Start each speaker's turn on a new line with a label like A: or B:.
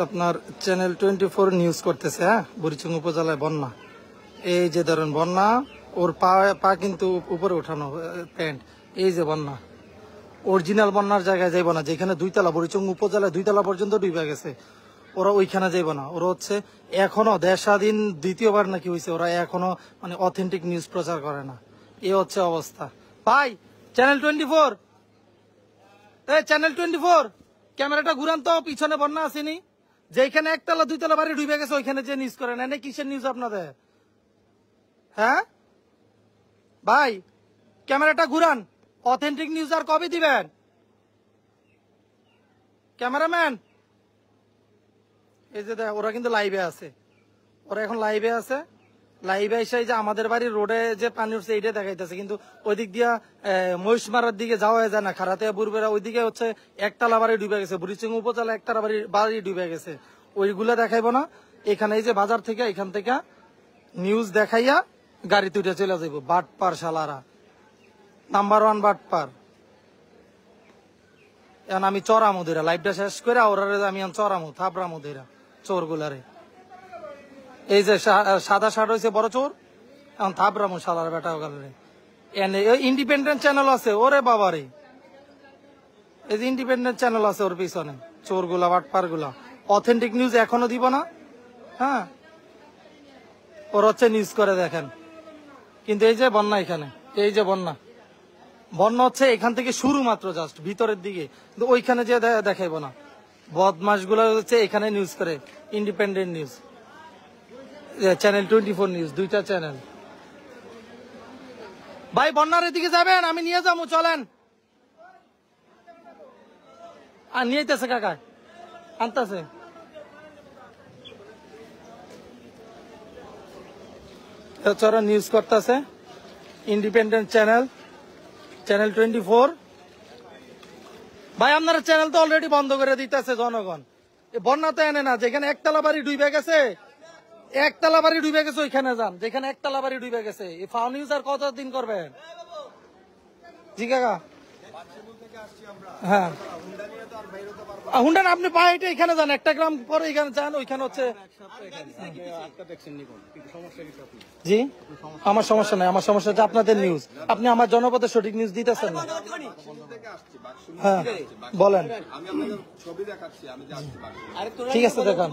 A: আপনার channel 24 news করতেছে। হ্যাঁ, বুড়িচং উপজেলায় বন্যা। এই যে ধরেন বন্যা, ওর পা কিন্তু উপরে উঠানো প্যান্ট। এই যে বন্যা, অরিজিনাল বন্যার জায়গায় যাইব না, যেখানে 2 তলা, বুড়িচং উপজেলায় 2 তলা পর্যন্ত ডুবে গেছে। ওরা ওইখানে যাইব না। ওরা হচ্ছে এখনো দেশ স্বাধীন দ্বিতীয়বার নাকি হয়েছে, ওরা এখনো মানে অথেন্টিক নিউজ প্রচার করে না। এই হচ্ছে অবস্থা। ভাই চ্যানেল 24, চ্যানেল 24 ক্যামেরাটা ঘুরান তো, পিছনে বন্যা আসেনি, যেখানে 1 তলা 2 তলা বাড়ি ডুবে গেছে ওইখানে যে নিউজ করেন। এনে কিসের নিউজ আপনাদের? হ্যাঁ ভাই, ক্যামেরাটা ঘুরান। অথেন্টিক নিউজ আর কবে দিবেন ক্যামেরাম্যান? এই যে দেখ, ওরা কিন্তু লাইভে আছে, ওরা এখন লাইভে আছে। লাইভে এসে যে আমাদের বাড়ির রোডে যে পানি উঠছে এইটা দেখাইতেছে, কিন্তু ওই দিক দিয়া মহিষমারার দিকে যাওয়া যায় না, খারাতে বুড়বেড়া ওইদিকে হচ্ছে 1 তলা বাড়ি ডুবে গেছে। বুড়িচং উপজেলা 1 তলা বাড়ি ডুবে গেছে, ওইগুলা দেখাইবো না। এখানে এই যে বাজার থেকে, এখান থেকে নিউজ দেখাইয়া গাড়ি তুইটা চলে যাইব। বাটপার শালারা, নাম্বার 1 বাটপার। এখন আমি চড়ামো ধীরা, লাইভটা শেষ করে ওরা আমি চড়ামো, থাপড়ামো ধীরা চোর গুলারে। এই যে সাদা শার্ট হয়েছে বড় চোর, এখন থাপড়ামো শালার বেটা গালারে। এনে ইন্ডিপেন্ডেন্ট চ্যানেল আছে, ওরে বাবারে, এই যে ইন্ডিপেন্ডেন্ট চ্যানেল আছে ওর পিছনে, চোর গুলা বাটপার গুলা। অথেন্টিক নিউজ এখনো দিব না। হ্যাঁ, ওর হচ্ছে নিউজ করে দেখেন। কিন্তু এই যে বন্যা, এখানে এই যে বন্যা হচ্ছে এখান থেকে শুরু মাত্র, জাস্ট ভিতরের দিকে, কিন্তু ওইখানে যে দেখাইব না। বদমাস গুলো হচ্ছে এখানে নিউজ করে, ইন্ডিপেন্ডেন্ট নিউজ, চ্যানেল 24 নিউজ, 2টা চ্যানেল। ভাই বন্যার এদিকে যাবেন, আমি নিয়ে যাবো, চলেন। আর নিয়ে যেতেছে কাকা, আনতেছে। ওরা নিউজ করতেছে, ইন্ডিপেন্ডেন্ট চ্যানেল, চ্যানেল 24। ভাই আপনারা চ্যানেল তো অলরেডি বন্ধ করে দিতেছে জনগণ। বন্যা তো এনে না, যেখানে 1 তলা বাড়ি ডুবে গেছে, 1 তলা বাড়ি ডুবে গেছে ওইখানে যান, যেখানে 1 তলা বাড়ি ডুবে গেছে। এই ফাউল নিউজ আর কতদিন করবেন? জি কাকা। হ্যাঁ, হুন্ডান আপনি পায়ে এখানে যান, 1টা গ্রাম পরে এখানে যান, ওইখানে হচ্ছে। জি, আমার সমস্যা নাই, আমার সমস্যা হচ্ছে আপনাদের নিউজ। আপনি আমার জনপদের সঠিক নিউজ দিতেছেন না। হ্যাঁ বলেন, ঠিক আছে দেখান।